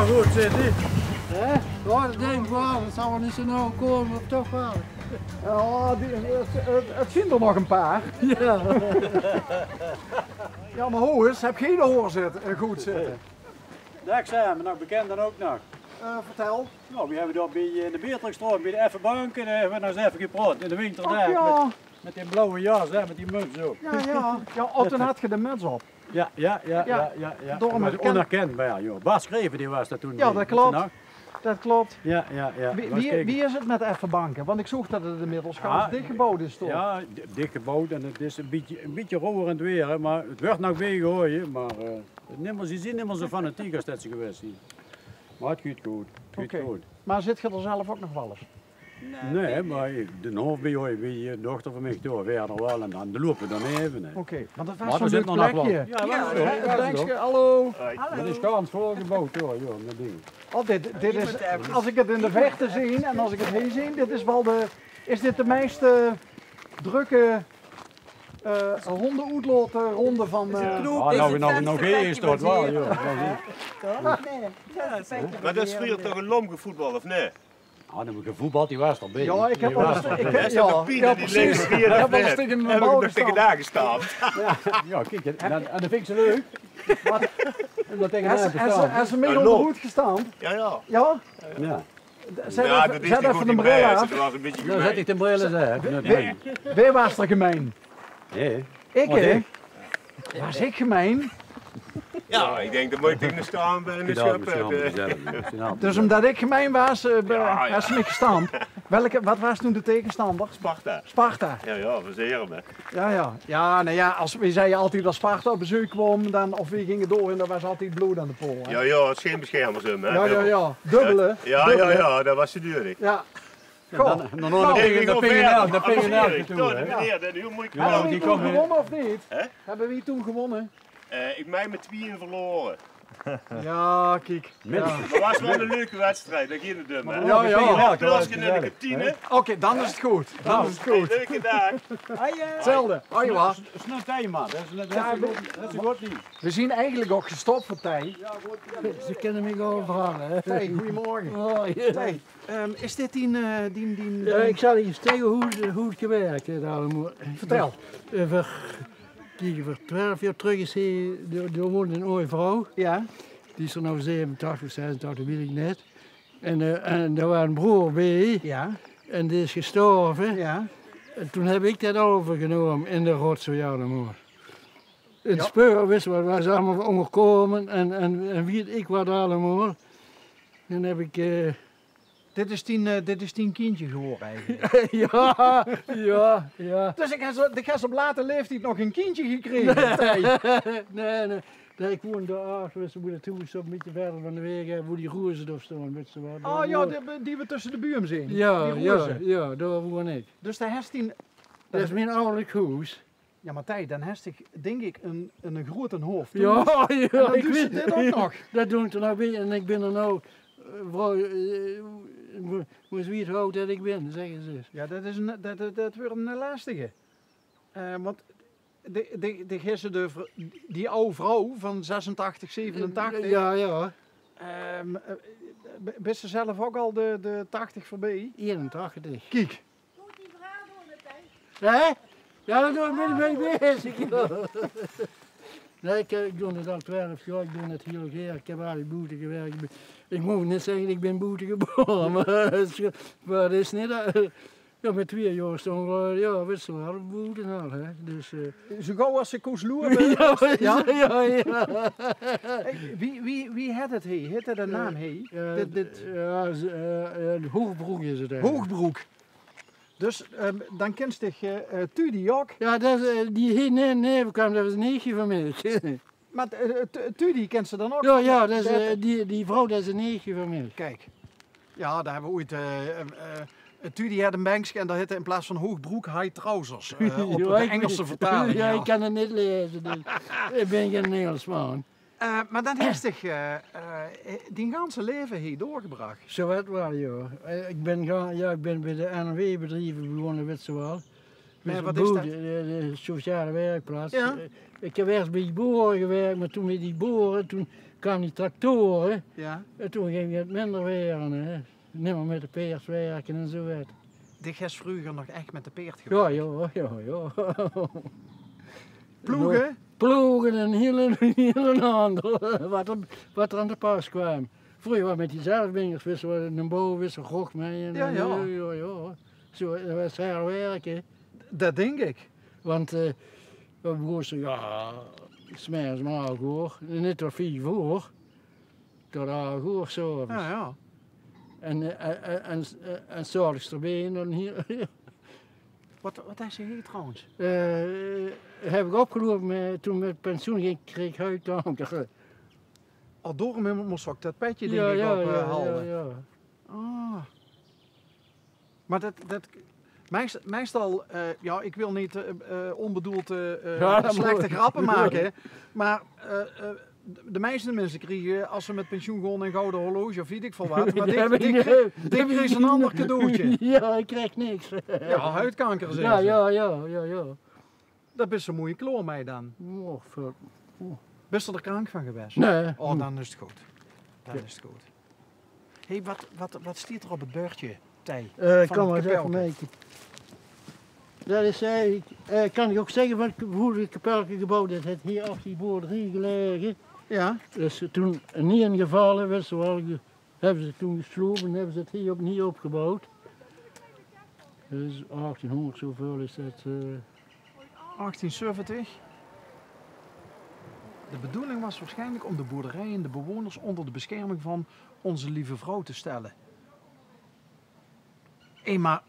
goed zit hij. Ja, dat denk ik wel. Dat zou wel niet zo nauw komen, maar toch wel. Ja, het zijn er nog een paar. Ja. Ja, maar hoe is? Heb geen hoor zitten, goed zitten. Dag zijn we nog bekend dan ook nog. Vertel. Nou, we hebben daar bij de Beatrixstroom, bij de Effenbank, en we hebben nog eens even gepraat in de winter Ach, daar. ja. Met die blauwe jas, hè, met die muts ook. Ja, toen had je de muts op. Ja. Daarom Dat heb was ik onherkenbaar, joh. Bas Schreven die was dat toen. Ja, dat klopt. Dat klopt. Ja. Wie is het met Effenbanken? Want ik zocht dat het inmiddels gans dichtgebouwd is toch? Ja, dichtgebouwd en het is een beetje rauwer in het weer, hè, maar het werd nog weggooien, maar ze zien niet meer zo fanatiek als dat ze geweest zijn. Maar het gaat goed. Goed. Maar zit je er zelf ook nog wel eens? Nee, maar de hoofdbij je dochter van mij door, weer nog wel en dan lopen we dan even. Oké, want dat Maar was er zo'n zit leuk nog wel. plekje. Ja, Dankje, hallo. dat is kans voorgebouwd hoor, joh, met dingen. Oh, dit is, als ik het in de verte zie en als ik het heen zie, dit is wel is dit de meest drukke hondenhoedlot-ronde van... nog is dat wel, joh. Maar dat is vroeger toch een lomge voetbal, of nee? Ah, dan heb ik gevoetbald, die was toch bezig. Ja, ik heb wel eens... Ja, precies. Ik heb wel eens tegen een heb bal ik nog tegen daar gestaan. Ja, kijk, en dat vind ik zo leuk. Om dat tegen haar te staan. Has ze mee onder de hoed gestaan? Ja. Ja? Ja. Zet Dat is even niet goed de in bril mij, af. dat was een beetje Dan gemeen. zet ik de brillen zeg. Wie was er gemeen? Nee. Ik, Wat hè? ik? Was ik gemeen? Ja, ik denk dat moet ik tegen de staan ben en de schep. Dus omdat ik gemeen was, had ze me gestampt. Wat was toen de tegenstander? Sparta. Sparta. Ja, verzeren me. Ja, nou ja, we zeiden altijd dat Sparta op bezoek kwam, dan, of we gingen door en er was altijd bloed aan de pool. Hè? Ja, het is geen beschermers hè. Ja. Dubbele. Ja, dat was te duur. Ja. Dan pingen toe. Hebben we toen gewonnen of niet? Hebben we toen gewonnen? Ik mij met 2 verloren. Ja, kijk. Dat was wel een leuke wedstrijd, dat ging het dum. Hè? Ja. Plus in de kantine. Oké, dan is het goed. Leuke dag. Hetzelfde. Hoi, Snel tijd man, dat is goed niet. we zien eigenlijk ook gestopt voor Tij. Ze kennen me overal, hè. Tij, goedemorgen. Tij, is dit die... Ja, ik zal je zeggen hoe het gewerkt heeft allemaal. Vertel. Voor 12 jaar terug is hij, er woonde een oude vrouw. Ja. Die is er nou 87, 86, weet ik net. En daar was een broer bij. Ja. En die is gestorven. Ja. En toen heb ik dat overgenomen in de Rotzojaardemoer. Het speur wist wat was allemaal omgekomen en weet ik wat allemaal. Dan heb ik... Dit is 10 kindje geworden eigenlijk. ja. Dus ik heb op late leeftijd nog een kindje gekregen. Nee. Ik woon daar, we moeten toen zo een beetje verder van de weg, waar die roezen op staan, weet je wat. Oh ja, die we tussen de buren zien. Ja, daar woon ik. Dus daar heeft hij... Dat is mijn ouderlijk huis. Ja, maar Tij, dan heeft hij denk ik een grote hoofd. Ja, ik weet dit ook nog. Dat doe ik er nou bij en ik ben er nou, moest wie het houdt dat ik ben, zeggen ze. Ja, dat wordt een lastige. Want die oude vrouw van 86, 87. Ja. Bist ze zelf ook al de 80 voorbij? 81. Kijk. Doe die verhaal door de tijd. Hè? Ja, daar ben ik mee bezig. Nee, ik doe het al 12 jaar, ik doe het heel graag. Ik heb al boete gewerkt. Ik moet niet zeggen, ik ben boete geboren, maar het is niet... Ja, met 2 jaar staan we, ja, weet je wel, boete en al, hè. Dus, zo gauw als ze koos loeren. Ja. Hey, wie had het hier? Heet het een naam hier? Hoogbroek is het eigenlijk. Hoogbroek. Dus dan kent je Tudi ook. Ja, die nee, kwam, dat was een neefje van mij. Maar Tudi kent ze dan ook? Ja, dat is, die vrouw, dat is een neefje van mij. Kijk. Ja, daar hebben we ooit... Tudi had een bankje en daar heette in plaats van Hoogbroek high trousers. Op de Engelse vertaling. Ja, ik kan het niet lezen, dus ik ben geen Engelsman. Maar dan heeft zich die ganse leven hier doorgebracht. Zo het wel, ja. Ik ben bij de NW-bedrijven begonnen, weet je wel. Maar wat de is boer, dat? de sociale werkplaats. Ja. Ik heb eerst bij die boeren gewerkt, maar toen met die boeren, toen kwamen die tractoren. Ja. En toen ging het minder werken, hè. Niet meer met de peers werken en zo werd. Dit is vroeger nog echt met de peert gewerkt. Ja. Ploegen? Ploegen en heel ander, wat er aan de pas kwam. Vroeger was met die zelfbingers, wisten we een boven, wisten we gocht mee. En, Ja. ja. Zo, dat was heel werken. Dat denk ik. Want we moesten, ja, smers maar ook hoor. Niet tot 4 uur, tot 8 uur zo. Ja. En s'avonds erbij en dan hier. Wat is er hier trouwens? Heb ik opgelopen toen met pensioen ging, kreeg ik huidkanker. Al door hem moest ook dat petje denk ik ophalen. Ja. Ah. Maar dat meestal, ja, ik wil niet onbedoeld slechte grappen maken, maar de meeste mensen krijgen, als ze met pensioen gaan, een gouden horloge of weet ik veel wat, maar dit kreeg een ander cadeautje. Ja, ik krijg niks. Ja, huidkanker is Ja. Dat is een mooie kloor mee dan. Oh, veel. Ben je er krank van geweest? Nee. Oh, dan is het goed. Dan is het goed. Hé, wat staat er op het beurtje, Tij? Kan maar eens even kijken. Dat is eigenlijk, kan ik ook zeggen hoe het kapelke gebouwd is. Het hier achter die boerderij gelegen. Ja. Dus toen niet ingevallen was, hebben ze toen geslopen en hebben ze het hier opnieuw opgebouwd. Dus 1800 zoveel is dat. 1870. De bedoeling was waarschijnlijk om de boerderij en de bewoners onder de bescherming van Onze Lieve Vrouw te stellen. Hé, maar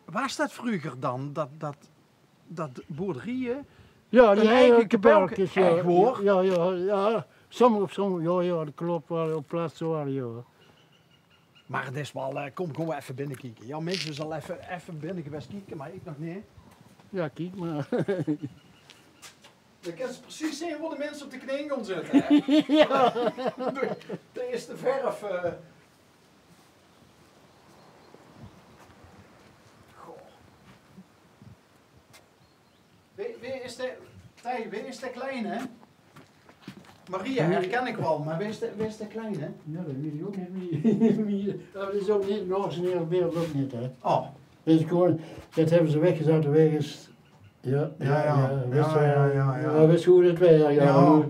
waar staat vroeger dan dat boerderijen? Ja, die een eigen kapelkjes, ja. echt hoor? Ja. Sommige, ja, dat klopt wel op plaats waren, ja. Maar het is wel, kom gewoon even binnenkijken. Ja, mensen zal even binnen geweest kijken, maar ik nog niet. Ja, kijk maar. Dan kan ze precies zien waar de mensen op de knieën gaan zitten. Hè? Ja. De eerste verf. Goh. Wie is de kleine? Maria herken ik wel, maar wie is de kleine? Ja, dat weet ik ook niet. Dat is ook niet, nog eens een hele wereld ook niet, hè. Oh. Dus gewoon, dat hebben ze weggezet, de weg is... Ja. Wist hoe het werkt, ja.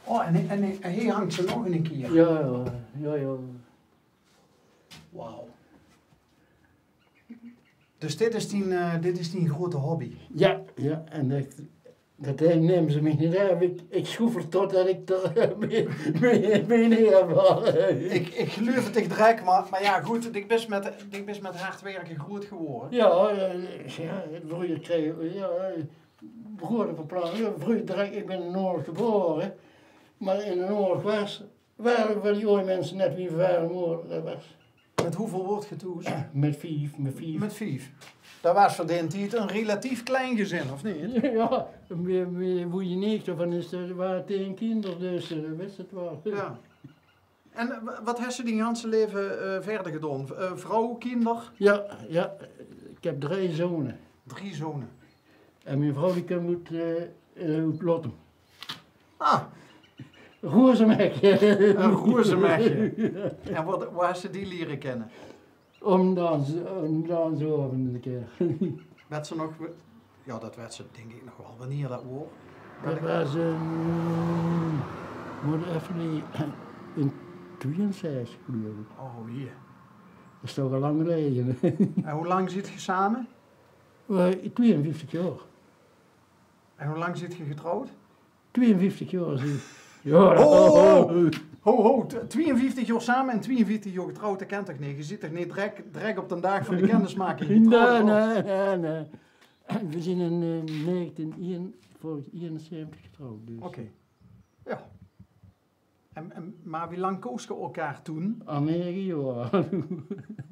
Oh, en hier hangt ze nog een keer. Ja. Wauw. Dus dit is die grote hobby? Ja, en dat nemen ze me niet af. Ik schroef er totdat ik er mee neerval. Ik geloof het echt direct, maar ja goed, ik ben met hard werken groot geworden. Ja, vroeger kreeg ik, begonnen van plan. Vroeger direct, ik ben in de oorlog geboren, maar in de oorlog waren wel die jonge mensen net wie waren moeder, dat was. Met hoeveel wordt je toes? Met 5. Met 5. Dat was voor die tijd een relatief klein gezin, of niet? Ja, hoe je niet van is, er waren 10 kinderen, dus dat wist het wel. Ja. En wat heeft ze die hele leven verder gedaan? Vrouw, kinder? Ja, ik heb 3 zonen. 3 zonen. En mijn vrouw die komt uit Lottem. Ah, Roersemekje. een roersemekje. En waar heeft ze die leren kennen? Om dan zo over een keer. Werd ze nog... Ja, dat werd ze denk ik nog wel. Wanneer dat woord? Dat was moet even niet, in 62 geloof ik. Oh, hier. Dat is toch al lang geleden. En hoe lang zit je samen? 52 jaar. En hoe lang zit je getrouwd? 52 jaar zie ik. Ja, Ho, 52 jaar samen en 42 jaar getrouwd, dat kent toch niet? Je zit toch niet direct op de dag van de kennismaking getrouwd? Nee. We zijn in 1971 getrouwd. Dus. Oké. Ja. Maar wie lang koos je elkaar toen? Aan 9 jaar.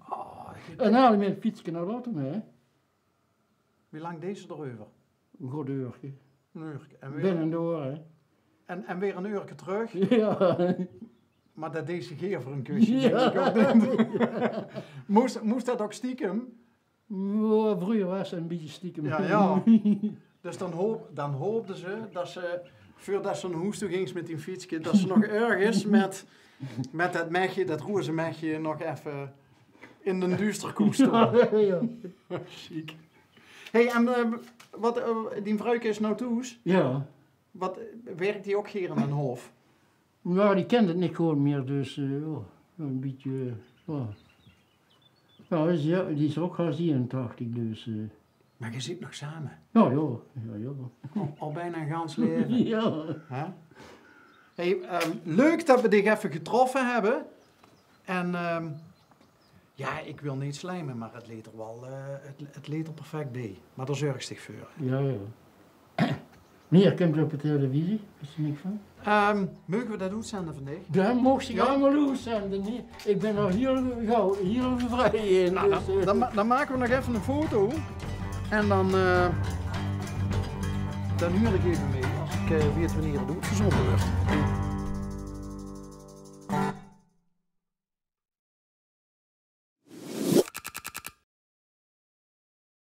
Oh, En haal je met een fietsje naar Rotterdam, hè? wie lang deed ze erover? Een goed uurtje. Een uurtje. En weer, Binnendoor, hè? en weer een uurtje terug? Ja. Maar dat deed ze geen voor een kusje. Ja. Denk ik. Moest dat ook stiekem? Ja, vroeger was ze een beetje stiekem. Ja. Dus dan hoopten ze dat ze, voordat ze naar huis toe ging met die fietsje, dat ze nog ergens met dat mechje, dat roze mechje, nog even in de duisterkoe stond. Ja. Chic. Hey, en die vrouwke is nou thuis. Ja. Wat, werkt die ook hier in een hof? Ja, die kent het niet gewoon meer, dus ja, een beetje, ja. Ja, die is ook al 87, dus. Maar je zit nog samen. Ja. Al bijna een gans leven. Ja. Huh? Hey, leuk dat we dich even getroffen hebben. En ja, ik wil niet slijmen, maar het leed er wel, het leed er perfect bij. Maar daar zorg ik voor. Ja. Meer komt op de televisie, is er niks van? Mogen we dat uitzenden vandaag? Daar mocht je allemaal uitzenden. Nee, ik ben nog hier vrij in. Nou, Dus, dan maken we nog even een foto. En dan huur ik even mee als ik weet wanneer het doet verzonden wordt.